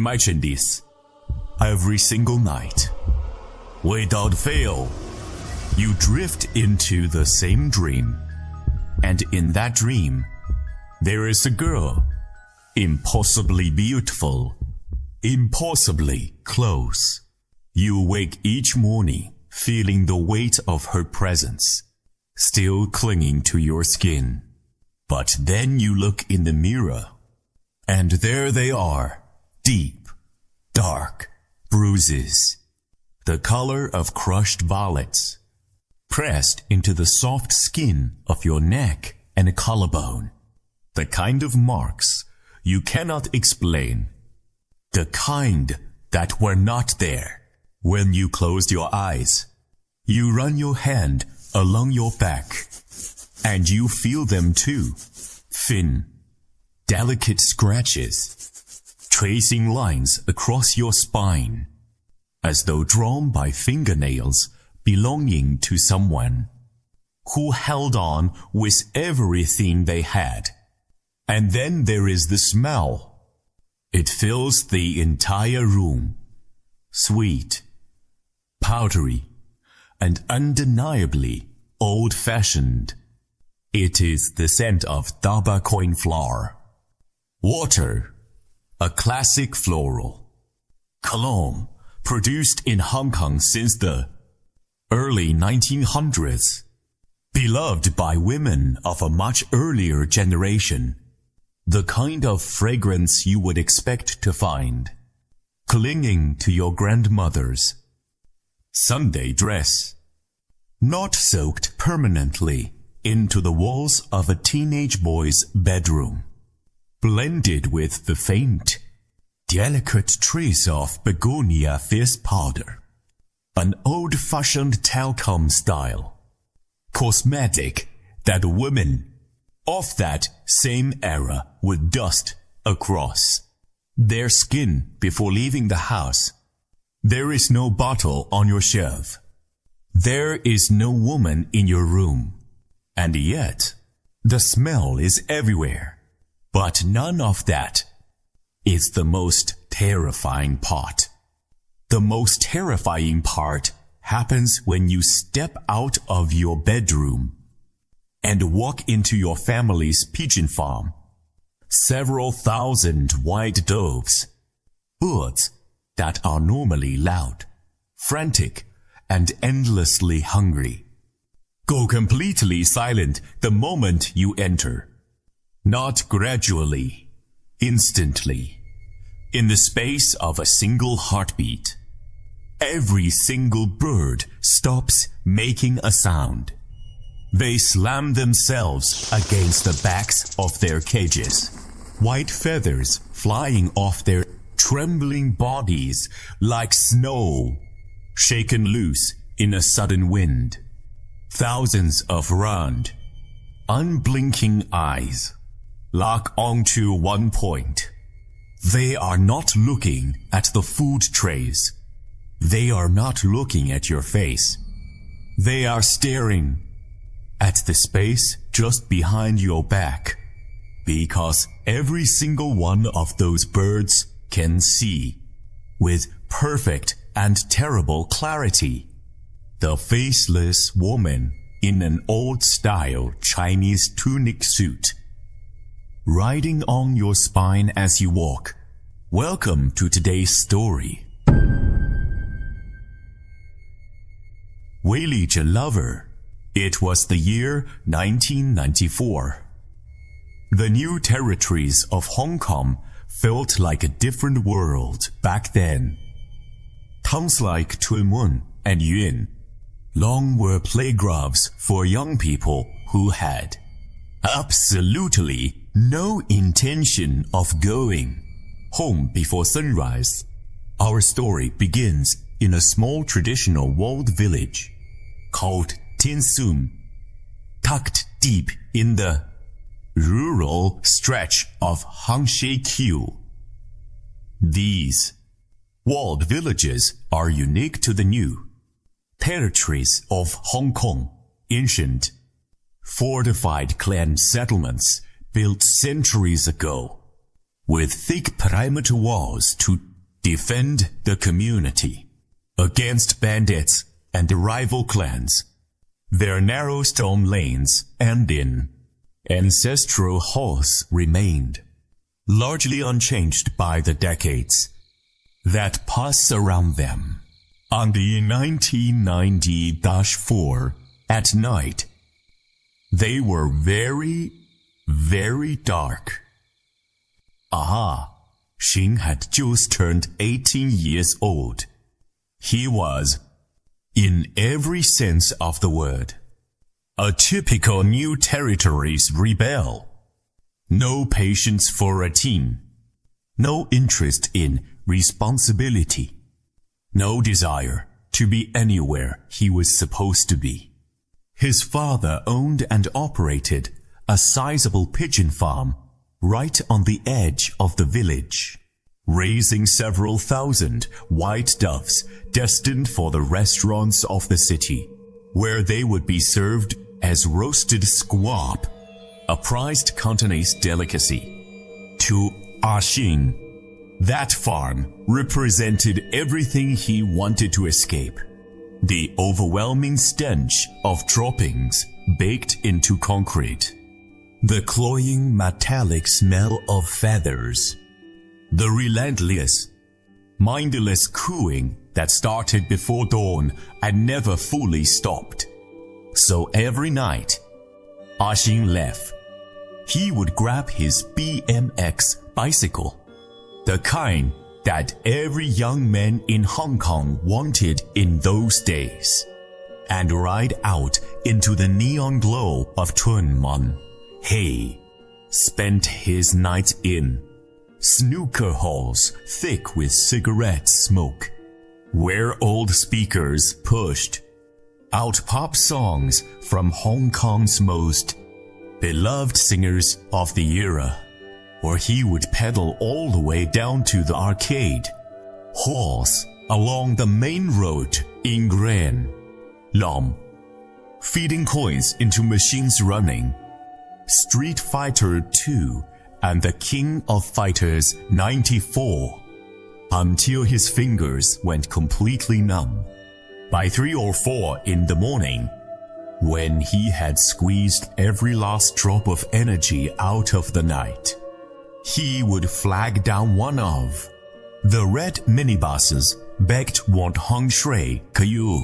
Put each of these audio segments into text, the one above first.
Imagine this. Every single night, without fail, you drift into the same dream. And in that dream, there is a girl, impossibly beautiful, impossibly close. You wake each morning feeling the weight of her presence, still clinging to your skin. But then you look in the mirror, and there they are, deep, dark bruises, the color of crushed violets, pressed into the soft skin of your neck and collarbone. The kind of marks you cannot explain. The kind that were not there when you closed your eyes. You run your hand along your back, and you feel them too. Thin, delicate scratches, tracing lines across your spine, as though drawn by fingernails belonging to someone who held on with everything they had. And then there is the smell. It fills the entire room. Sweet, powdery, and undeniably old-fashioned. It is the scent of daba coin flour. Water, a classic floral. Cologne, produced in Hong Kong since the early 1900s. Beloved by women of a much earlier generation. The kind of fragrance you would expect to find clinging to your grandmother's Sunday dress, not soaked permanently into the walls of a teenage boy's bedroom, blended with the faint, delicate trace of begonia fizz powder, an old-fashioned talcum style cosmetic that women of that same era would dust across their skin before leaving the house. There is no bottle on your shelf. There is no woman in your room. And yet, the smell is everywhere. But none of that is the most terrifying part. The most terrifying part happens when you step out of your bedroom and walk into your family's pigeon farm. Several thousand white doves, birds that are normally loud, frantic, and endlessly hungry, go completely silent the moment you enter. Not gradually, instantly, in the space of a single heartbeat. Every single bird stops making a sound. They slam themselves against the backs of their cages, white feathers flying off their trembling bodies like snow shaken loose in a sudden wind. Thousands of round, unblinking eyes lock onto one point. They are not looking at the food trays. They are not looking at your face. They are staring at the space just behind your back, because every single one of those birds can see, with perfect and terrible clarity, the faceless woman in an old-style Chinese tunic suit, riding on your spine as you walk. Welcome to today's story. 威力着 lover. It was the year 1994. The new territories of Hong Kong felt like a different world back then. Towns like Tuen and Yuen long were playgrounds for young people who had absolutely no intention of going home before sunrise. Our story begins in a small traditional walled village called Tin Sum, tucked deep in the rural stretch of Hangshe Q. These walled villages are unique to the new territories of Hong Kong, ancient, fortified clan settlements built centuries ago, with thick perimeter walls to defend the community against bandits and rival clans. Their narrow stone lanes and in ancestral halls remained, largely unchanged by the decades that passed around them. On the 1990-4 at night, they were very, very dark. Ah Shing had just turned 18 years old. He was, in every sense of the word, a typical new territories rebel. No patience for a teen. No interest in responsibility. No desire to be anywhere he was supposed to be. His father owned and operated a sizable pigeon farm right on the edge of the village, raising several thousand white doves destined for the restaurants of the city, where they would be served as roasted squab, a prized Cantonese delicacy. To Ah Shing, that farm represented everything he wanted to escape. The overwhelming stench of droppings baked into concrete. The cloying metallic smell of feathers. The relentless, mindless cooing that started before dawn and never fully stopped. So every night, Ah Shing left. He would grab his BMX bicycle, the kind that every young man in Hong Kong wanted in those days, and ride out into the neon glow of Tuen. He spent his nights in snooker halls thick with cigarette smoke, where old speakers pushed out pop songs from Hong Kong's most beloved singers of the era, or he would pedal all the way down to the arcade halls along the main road in Gran Long, feeding coins into machines running Street Fighter 2 and the King of Fighters 94, until his fingers went completely numb. By 3 or 4 in the morning, when he had squeezed every last drop of energy out of the night, he would flag down one of the red minibuses begged want Hong Shui Kayu.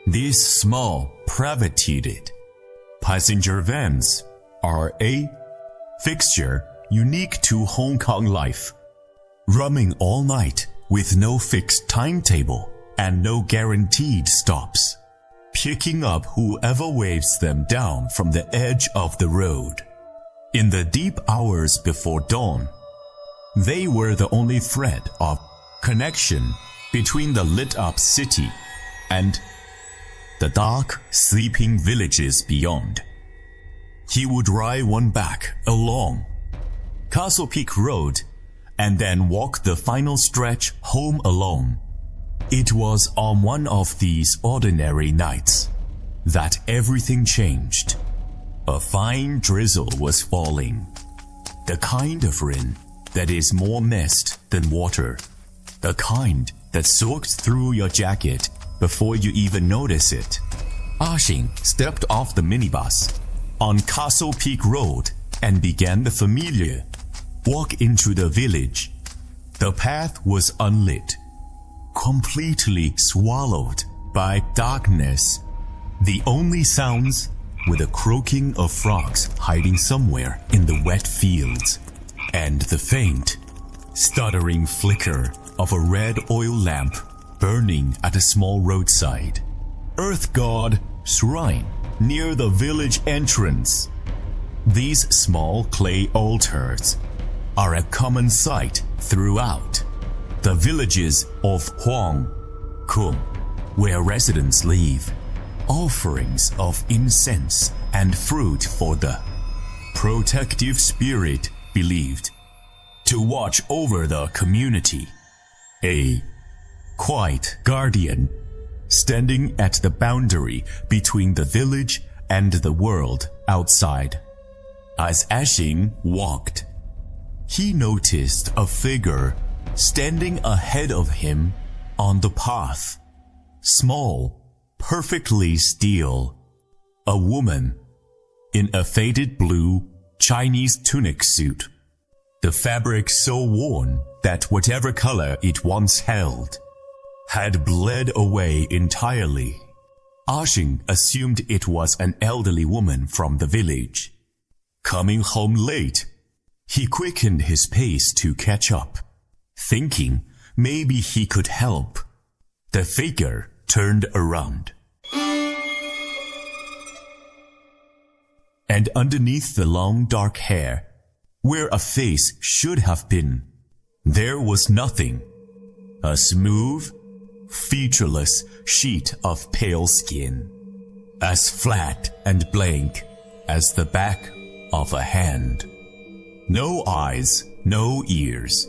These small, privateered passenger vans are a fixture unique to Hong Kong life, running all night with no fixed timetable and no guaranteed stops, picking up whoever waves them down from the edge of the road. In the deep hours before dawn, they were the only thread of connection between the lit-up city and the dark, sleeping villages beyond. He would ride one back along Castle Peak Road and then walk the final stretch home alone. It was on one of these ordinary nights that everything changed. A fine drizzle was falling, the kind of rain that is more mist than water, the kind that soaks through your jacket before you even notice it. Ah Shing stepped off the minibus on Castle Peak Road and began the familiar walk into the village. The path was unlit, completely swallowed by darkness. The only sounds were the croaking of frogs hiding somewhere in the wet fields, and the faint, stuttering flicker of a red oil lamp burning at a small roadside earth god shrine near the village entrance. These small clay altars are a common sight throughout the villages of Huang Kung, where residents leave offerings of incense and fruit for the protective spirit believed to watch over the community. A quiet guardian standing at the boundary between the village and the world outside. As Ah Shing walked, he noticed a figure standing ahead of him on the path. Small, perfectly still. A woman in a faded blue Chinese tunic suit. The fabric so worn that whatever color it once held had bled away entirely. Ah Shing assumed it was an elderly woman from the village. Coming home late, he quickened his pace to catch up, thinking maybe he could help. The figure turned around. And underneath the long dark hair, where a face should have been, there was nothing. A smooth, featureless sheet of pale skin, as flat and blank as the back of a hand. No eyes, no ears,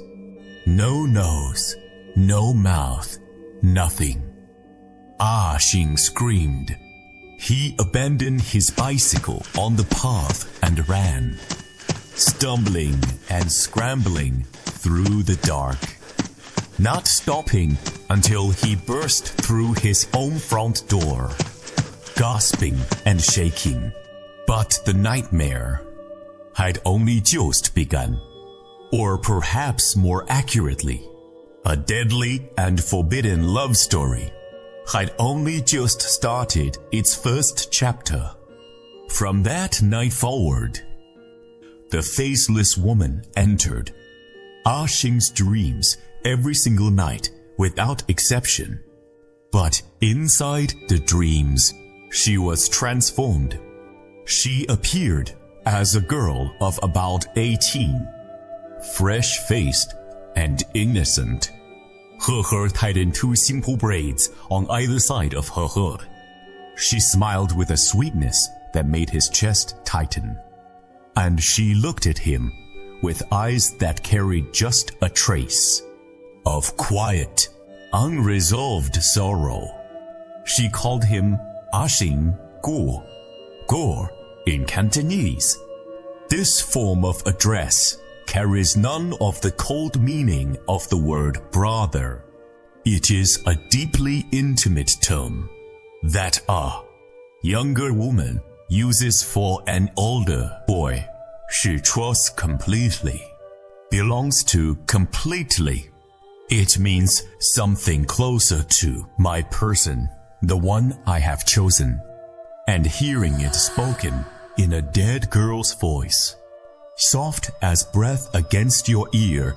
no nose, no mouth, nothing. Ah Shing screamed. He abandoned his bicycle on the path and ran, stumbling and scrambling through the dark, not stopping until he burst through his own front door, gasping and shaking. But the nightmare had only just begun, or perhaps more accurately, a deadly and forbidden love story had only just started its first chapter. From that night forward, the faceless woman entered Ah Shing's dreams every single night without exception. But inside the dreams, she was transformed. She appeared as a girl of about 18, fresh-faced and innocent. Her hair tied in two simple braids on either side of her head. She smiled with a sweetness that made his chest tighten. And she looked at him with eyes that carried just a trace of quiet, unresolved sorrow. She called him Ah Shing Guo, Guo in Cantonese. This form of address carries none of the cold meaning of the word brother. It is a deeply intimate term that a younger woman uses for an older boy. She trusts completely, belongs to completely. It means something closer to my person, the one I have chosen. And hearing it spoken in a dead girl's voice, soft as breath against your ear,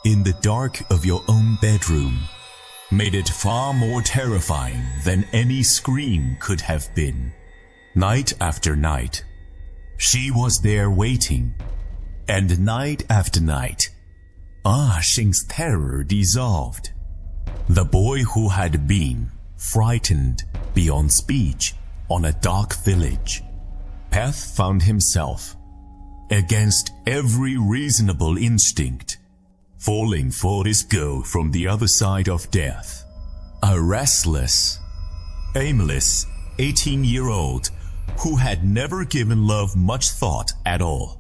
in the dark of your own bedroom, made it far more terrifying than any scream could have been. Night after night, she was there waiting, and night after night, Ah Shing's terror dissolved. The boy who had been frightened beyond speech on a dark village path found himself, against every reasonable instinct, falling for this girl from the other side of death. A restless, aimless 18-year-old who had never given love much thought at all,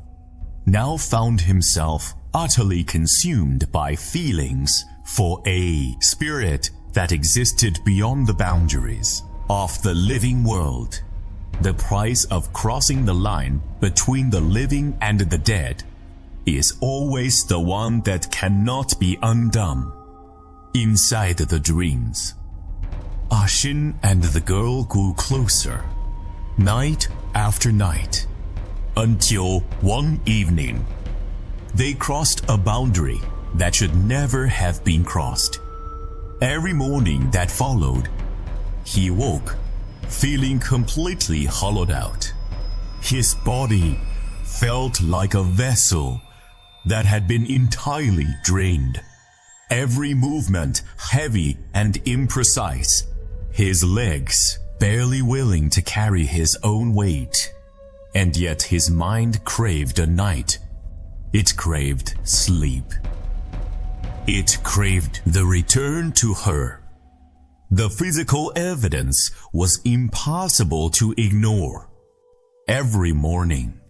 now found himself utterly consumed by feelings for a spirit that existed beyond the boundaries of the living world. The price of crossing the line between the living and the dead is always the one that cannot be undone. Inside the dreams, Ah Shing and the girl grew closer, night after night, until one evening, they crossed a boundary that should never have been crossed. Every morning that followed, he woke feeling completely hollowed out. His body felt like a vessel that had been entirely drained. Every movement heavy and imprecise. His legs barely willing to carry his own weight. And yet his mind craved a night. It craved sleep. It craved the return to her. The physical evidence was impossible to ignore. Every morning,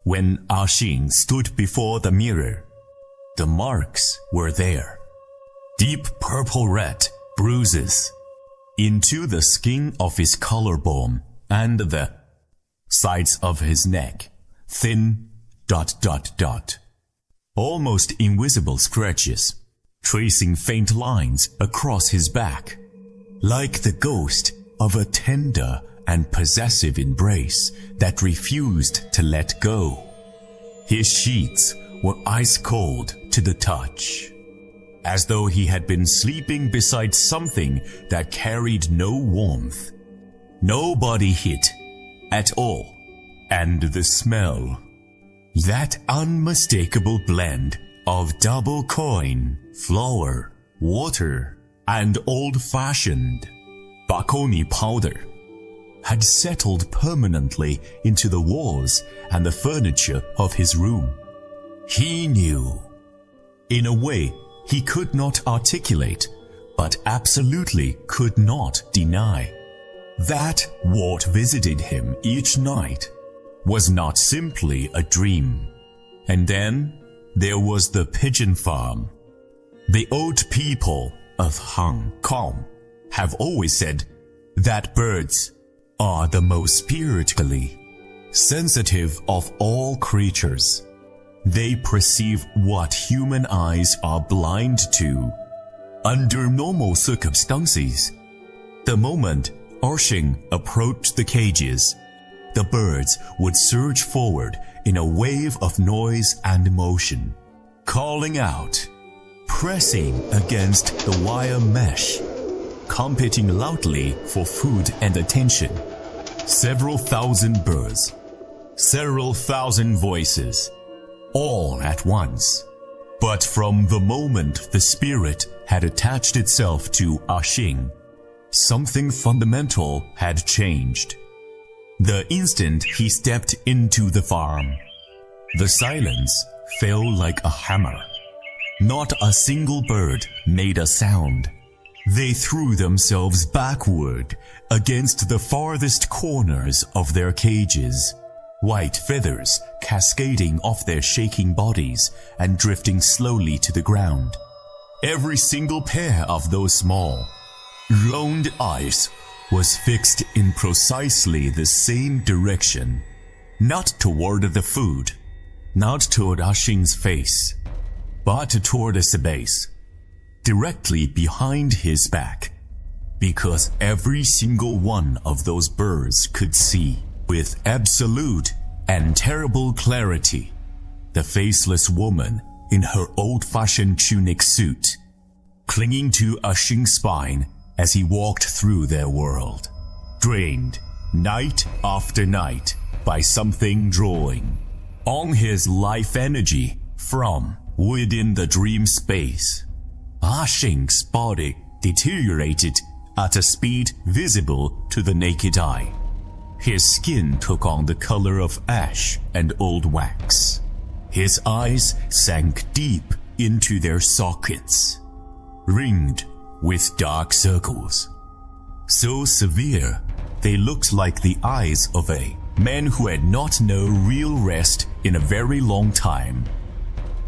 when Ah Shing stood before the mirror, the marks were there. deep purple-red bruises into the skin of his collarbone and the sides of his neck, thin ... almost invisible scratches, tracing faint lines across his back, like the ghost of a tender and possessive embrace that refused to let go. His sheets were ice cold to the touch, as though he had been sleeping beside something that carried no warmth, no body heat at all, and the smell, that unmistakable blend of double coin, flour, water, and old-fashioned bakoni powder, had settled permanently into the walls and the furniture of his room. He knew, in a way he could not articulate, but absolutely could not deny, that what visited him each night was not simply a dream. And then there was the pigeon farm. The old people of Hong Kong have always said that birds are the most spiritually sensitive of all creatures. They perceive what human eyes are blind to. Under normal circumstances, the moment Ah Shing approached the cages, the birds would surge forward in a wave of noise and motion, calling out, pressing against the wire mesh, competing loudly for food and attention. Several thousand birds, several thousand voices, all at once. But from the moment the spirit had attached itself to Ah Shing, something fundamental had changed. The instant he stepped into the farm, the silence fell like a hammer. Not a single bird made a sound. They threw themselves backward against the farthest corners of their cages, white feathers cascading off their shaking bodies and drifting slowly to the ground. Every single pair of those small, round eyes was fixed in precisely the same direction, not toward the food, not toward Ah Shing's face, but toward the base, directly behind his back, because every single one of those birds could see, with absolute and terrible clarity, the faceless woman in her old-fashioned tunic suit, clinging to Ah Shing's spine as he walked through their world, drained night after night by something drawing on his life energy from within the dream space. Ah Shing's body deteriorated at a speed visible to the naked eye. His skin took on the color of ash and old wax. His eyes sank deep into their sockets, ringed with dark circles, so severe they looked like the eyes of a man who had not known real rest in a very long time.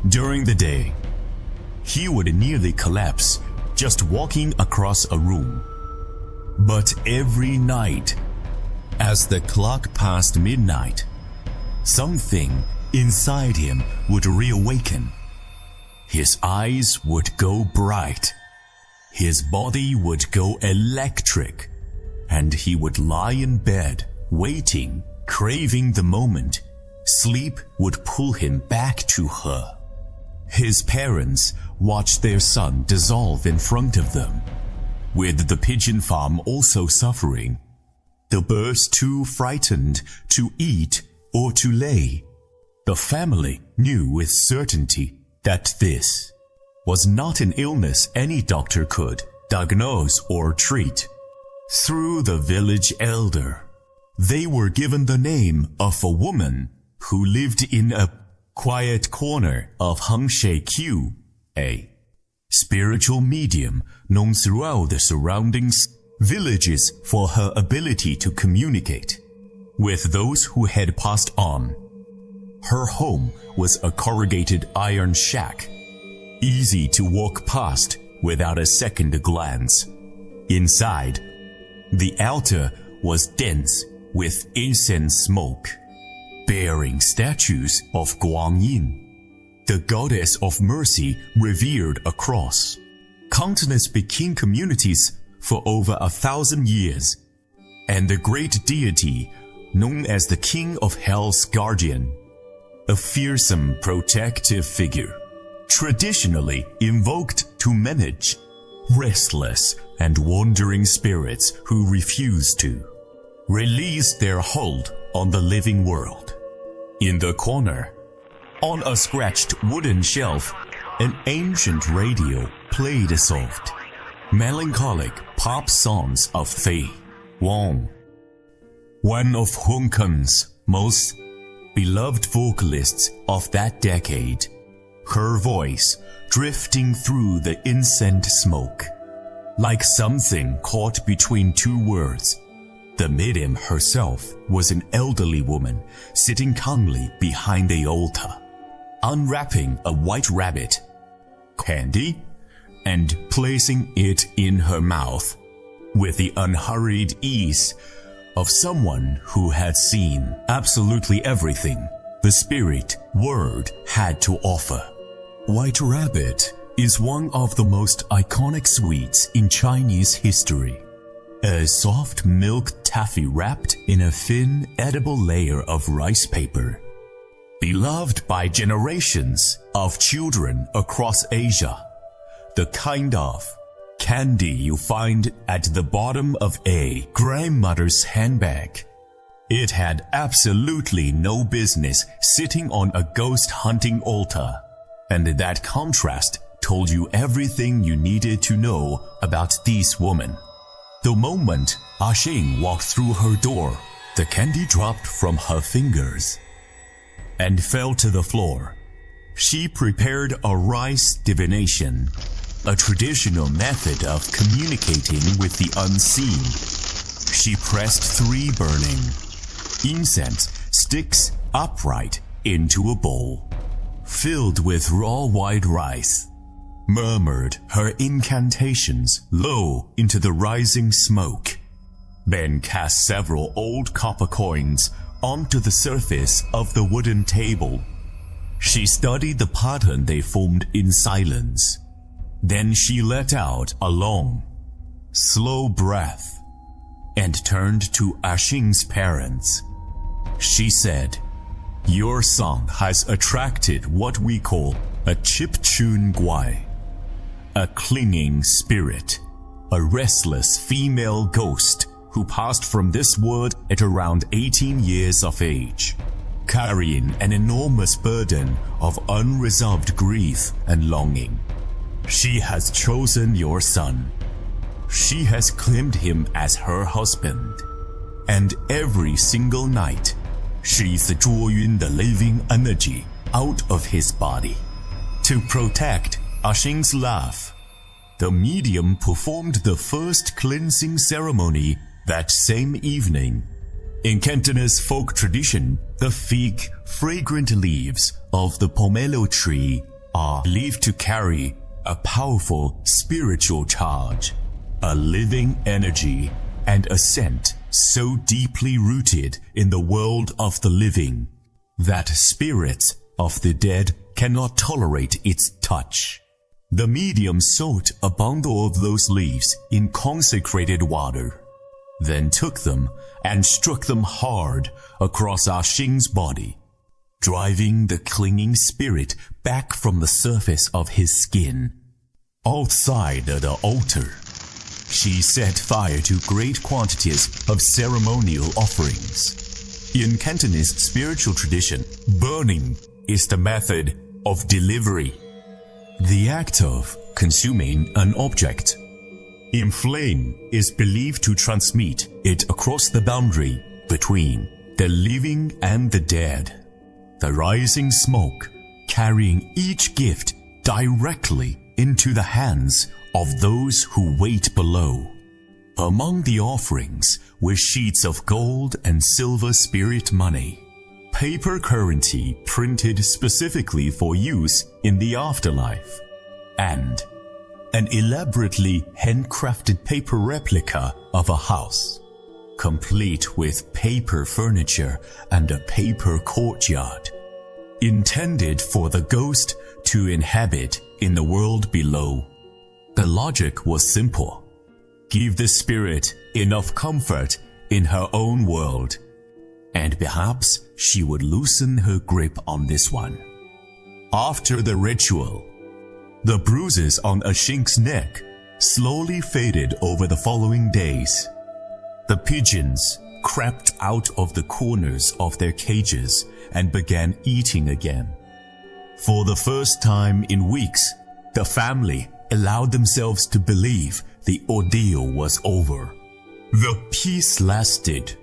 During the day, he would nearly collapse just walking across a room. But every night, as the clock passed midnight, something inside him would reawaken. His eyes would go bright. His body would go electric, and he would lie in bed, waiting, craving the moment sleep would pull him back to her. His parents watched their son dissolve in front of them, with the pigeon farm also suffering, the birds too frightened to eat or to lay. The family knew with certainty that this was not an illness any doctor could diagnose or treat. Through the village elder, they were given the name of a woman who lived in a quiet corner of Hengshe Q, a spiritual medium known throughout the surroundings villages for her ability to communicate with those who had passed on. Her home was a corrugated iron shack, easy to walk past without a second glance. Inside, the altar was dense with incense smoke, bearing statues of Guanyin, the goddess of mercy revered across countless Peking communities for over 1,000 years, and the great deity known as the King of Hell's Guardian, a fearsome protective figure, traditionally invoked to manage restless and wandering spirits who refuse to release their hold on the living world. In the corner, on a scratched wooden shelf, an ancient radio played soft, melancholic pop songs of Fei Wong, one of Hong Kong's most beloved vocalists of that decade, her voice drifting through the incense smoke. Like something caught between two words, the medium herself was an elderly woman sitting calmly behind the altar, unwrapping a white rabbit candy and placing it in her mouth with the unhurried ease of someone who had seen absolutely everything the spirit world had to offer. White rabbit is one of the most iconic sweets in Chinese history. A soft milk taffy wrapped in a thin, edible layer of rice paper. Beloved by generations of children across Asia, the kind of candy you find at the bottom of a grandmother's handbag. It had absolutely no business sitting on a ghost hunting altar, and that contrast told you everything you needed to know about this woman. The moment Ah Shing walked through her door, the candy dropped from her fingers and fell to the floor. She prepared a rice divination, a traditional method of communicating with the unseen. She pressed 3 burning incense sticks upright into a bowl, filled with raw white rice, murmured her incantations low into the rising smoke, then cast several old copper coins onto the surface of the wooden table. She studied the pattern they formed in silence. Then she let out a long, slow breath and turned to Ah Shing's parents. She said, "Your son has attracted what we call a Cheng Gwai, a clinging spirit, a restless female ghost who passed from this world at around 18 years of age, carrying an enormous burden of unresolved grief and longing. She has chosen your son. She has claimed him as her husband. And every single night, she's drawing the living energy out of his body. To protect Ah Shing's love, the medium performed the first cleansing ceremony that same evening. In Cantonese folk tradition, the thick, fragrant leaves of the pomelo tree are believed to carry a powerful spiritual charge, a living energy, and a scent so deeply rooted in the world of the living that spirits of the dead cannot tolerate its touch. The medium soaked a bundle of those leaves in consecrated water, then took them and struck them hard across Ah Shing's body, driving the clinging spirit back from the surface of his skin. Outside the altar, she set fire to great quantities of ceremonial offerings. In Cantonese spiritual tradition, burning is the method of delivery, the act of consuming an object. In flame is believed to transmit it across the boundary between the living and the dead. The rising smoke carrying each gift directly into the hands of those who wait below. Among the offerings were sheets of gold and silver spirit money, paper currency printed specifically for use in the afterlife, and an elaborately handcrafted paper replica of a house, complete with paper furniture and a paper courtyard, intended for the ghost to inhabit in the world below. The logic was simple. Give the spirit enough comfort in her own world, and perhaps she would loosen her grip on this one. After the ritual, the bruises on Ah Shing's neck slowly faded over the following days. The pigeons crept out of the corners of their cages and began eating again. For the first time in weeks, the family allowed themselves to believe the ordeal was over. The peace lasted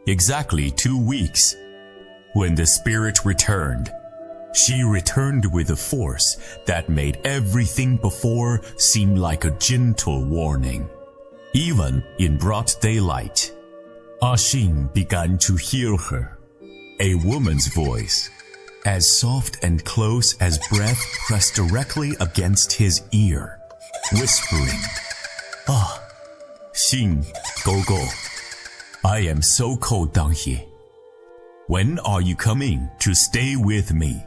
exactly 2 weeks. When the spirit returned, she returned with a force that made everything before seem like a gentle warning. Even in broad daylight, Ah Shing began to hear her, a woman's voice, as soft and close as breath pressed directly against his ear, whispering, "Ah, Xing, go. I am so cold down here. When are you coming to stay with me?"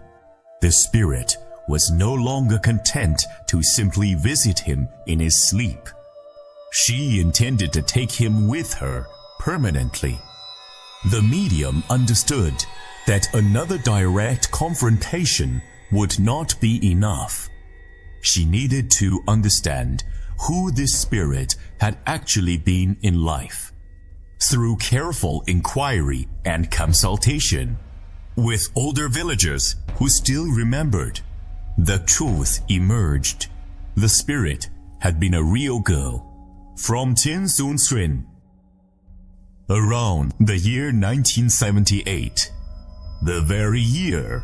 The spirit was no longer content to simply visit him in his sleep. She intended to take him with her permanently. The medium understood that another direct confrontation would not be enough. She needed to understand who this spirit had actually been in life. Through careful inquiry and consultation with older villagers who still remembered, the truth emerged. The spirit had been a real girl from Tin Sum Tsuen. Around the year 1978, the very year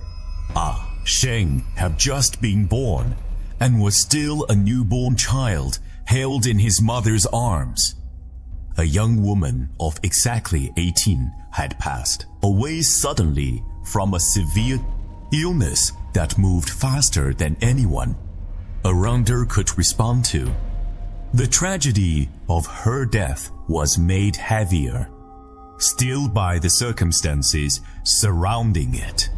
Ah Shing had just been born and was still a newborn child held in his mother's arms. A young woman of exactly 18 had passed away suddenly from a severe illness that moved faster than anyone around her could respond to. The tragedy of her death was made heavier still by the circumstances surrounding it.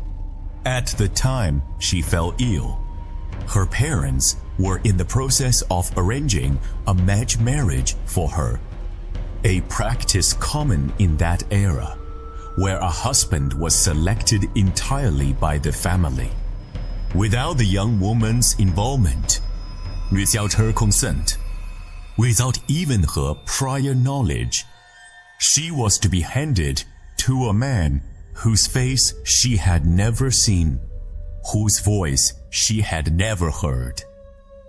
At the time she fell ill, her parents were in the process of arranging a match marriage for her, a practice common in that era, where a husband was selected entirely by the family, without the young woman's involvement, without her consent, without even her prior knowledge. She was to be handed to a man whose face she had never seen, whose voice she had never heard.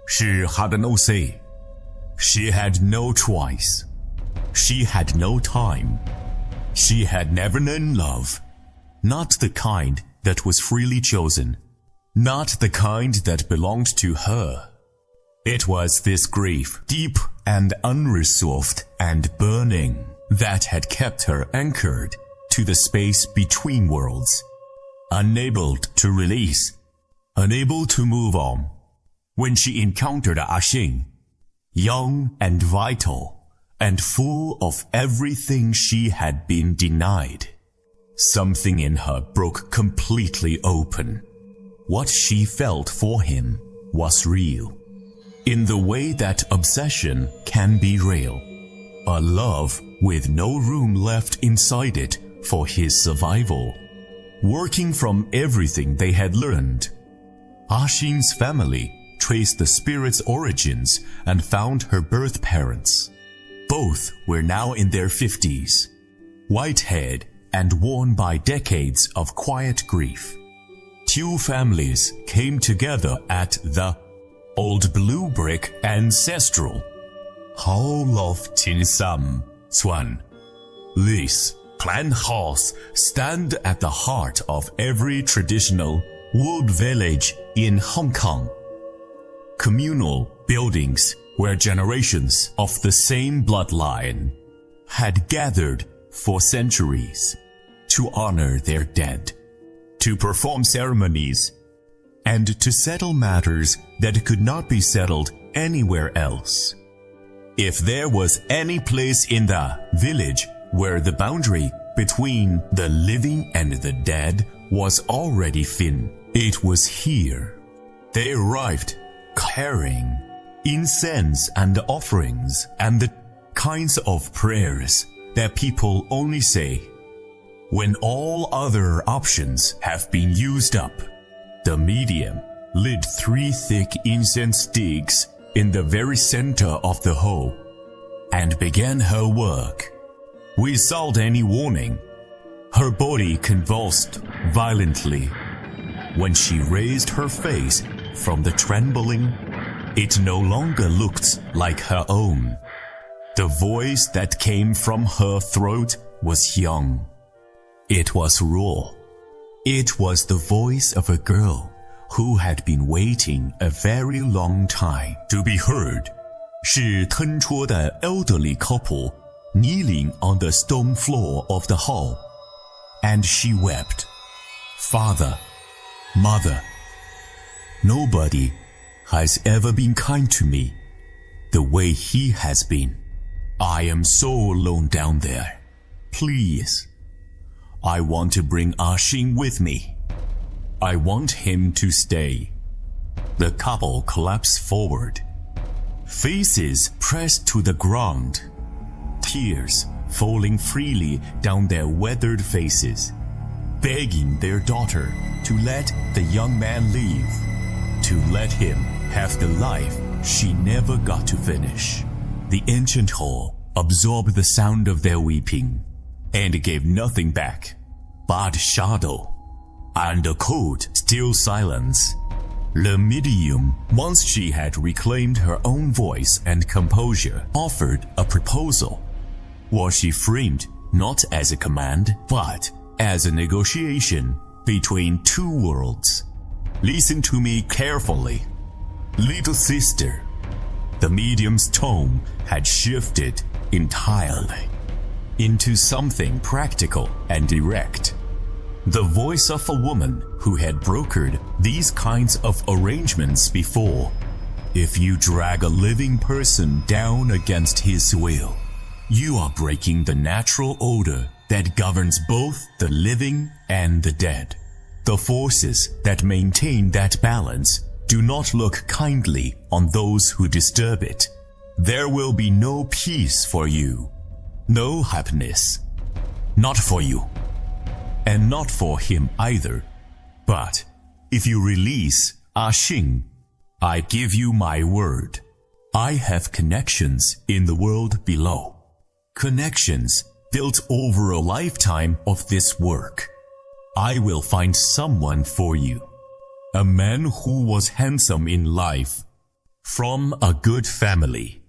She had no say. She had no choice. She had no time. She had never known love, not the kind that was freely chosen, not the kind that belonged to her. It was this grief, deep and unresolved and burning, that had kept her anchored to the space between worlds, unable to release, unable to move on. When she encountered Ah Shing, young and vital, and full of everything she had been denied, something in her broke completely open. What she felt for him was real, in the way that obsession can be real. A love with no room left inside it for his survival. Working from everything they had learned, Ah Shing's family traced the spirit's origins and found her birth parents. Both were now in their 50s, white-haired and worn by decades of quiet grief. Two families came together at the old blue brick ancestral hall of Tin Sum Tsuen. This clan house stands at the heart of every traditional wood village in Hong Kong. Communal buildings where generations of the same bloodline had gathered for centuries to honor their dead, to perform ceremonies, and to settle matters that could not be settled anywhere else. If there was any place in the village where the boundary between the living and the dead was already thin, it was here. They arrived carrying incense and offerings and the kinds of prayers that people only say when all other options have been used up. The medium lit 3 thick incense sticks in the very center of the hole and began her work. Without any warning, her body convulsed violently. When she raised her face from the trembling, it no longer looked like her own. The voice that came from her throat was young. It was raw. It was the voice of a girl who had been waiting a very long time to be heard. 是吞戳的 elderly couple kneeling on the stone floor of the hall. And she wept. Father, mother, nobody has ever been kind to me the way he has been. I am so alone down there. Please, I want to bring Ah Shing with me. I want him to stay. The couple collapsed forward, faces pressed to the ground, tears falling freely down their weathered faces, begging their daughter to let the young man leave, to let him have the life she never got to finish. The ancient hall absorbed the sound of their weeping and gave nothing back but shadow and a cold, still silence. The medium, once she had reclaimed her own voice and composure, offered a proposal. Was she framed not as a command, but as a negotiation between 2 worlds? Listen to me carefully. Little sister. The medium's tone had shifted entirely into something practical and direct. The voice of a woman who had brokered these kinds of arrangements before. If you drag a living person down against his will, you are breaking the natural order that governs both the living and the dead. The forces that maintain that balance do not look kindly on those who disturb it. There will be no peace for you, no happiness. Not for you, and not for him either. But if you release Ah Shing, I give you my word. I have connections in the world below. Connections built over a lifetime of this work. I will find someone for you. A man who was handsome in life, from a good family,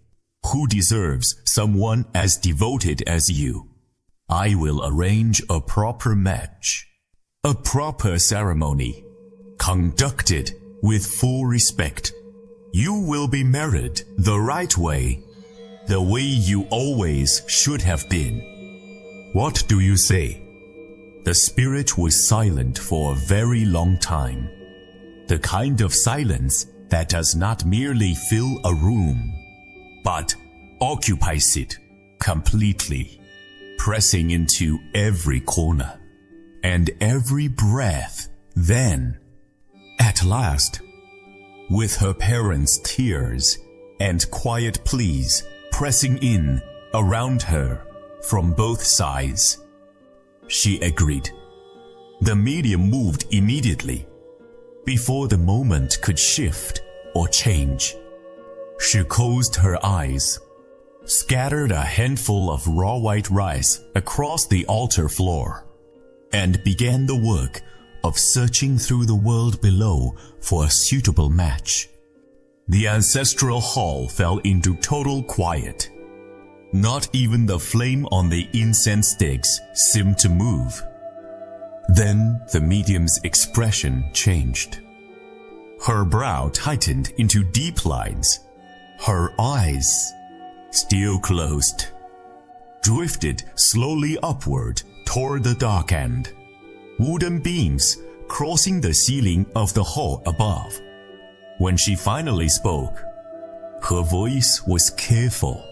who deserves someone as devoted as you. I will arrange a proper match, a proper ceremony, conducted with full respect. You will be married the right way, the way you always should have been. What do you say? The spirit was silent for a very long time. The kind of silence that does not merely fill a room, but occupies it completely, pressing into every corner and every breath. Then, at last, with her parents' tears and quiet pleas pressing in around her from both sides, she agreed. The medium moved immediately, before the moment could shift or change. She closed her eyes, scattered a handful of raw white rice across the altar floor, and began the work of searching through the world below for a suitable match. The ancestral hall fell into total quiet. Not even the flame on the incense sticks seemed to move. Then the medium's expression changed. Her brow tightened into deep lines. Her eyes, still closed, drifted slowly upward toward the dark end, wooden beams crossing the ceiling of the hall above. When she finally spoke, Her voice was careful,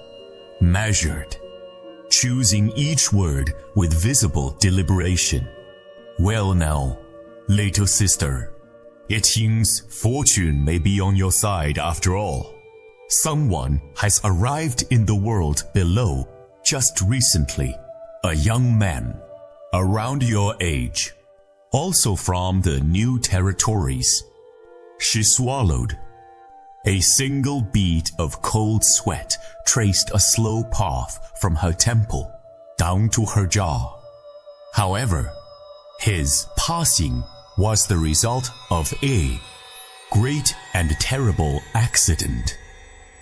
measured, choosing each word with visible deliberation. Well now, little sister, it seems fortune may be on your side after all. Someone has arrived in the world below just recently. A young man, around your age, also from the new territories. She swallowed. A single bead of cold sweat traced a slow path from her temple down to her jaw. However, his passing was the result of a great and terrible accident.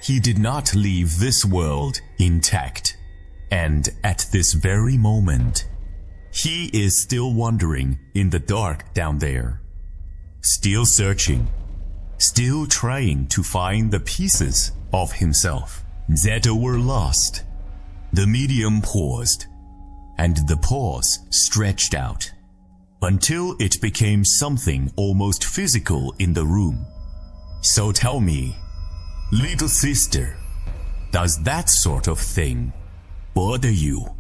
He did not leave this world intact, and at this very moment, he is still wandering in the dark down there, still searching, still trying to find the pieces of himself that were lost. The medium paused, and the pause stretched out until it became something almost physical in the room. So tell me, little sister, does that sort of thing bother you?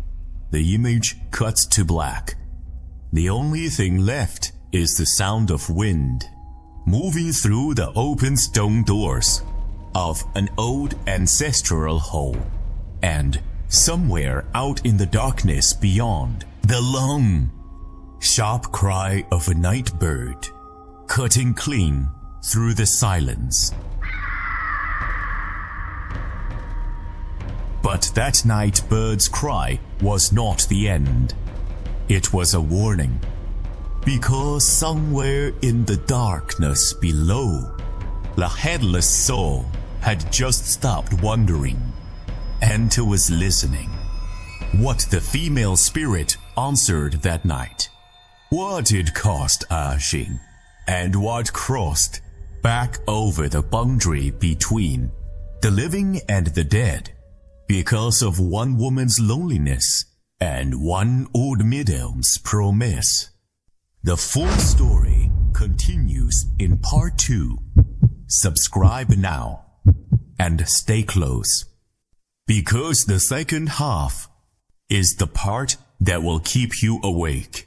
The image cuts to black. The only thing left is the sound of wind moving through the open stone doors of an old ancestral hall, and somewhere out in the darkness beyond, the long, sharp cry of a night bird cutting clean through the silence. But that night bird's cry was not the end. It was a warning. Because somewhere in the darkness below, the headless soul had just stopped wandering and was listening. What the female spirit answered that night, what it cost Ah Shing, and what crossed back over the boundary between the living and the dead, because of one woman's loneliness and one old medium's promise. The full story continues in part 2. Subscribe now and stay close, because the second half is the part that will keep you awake.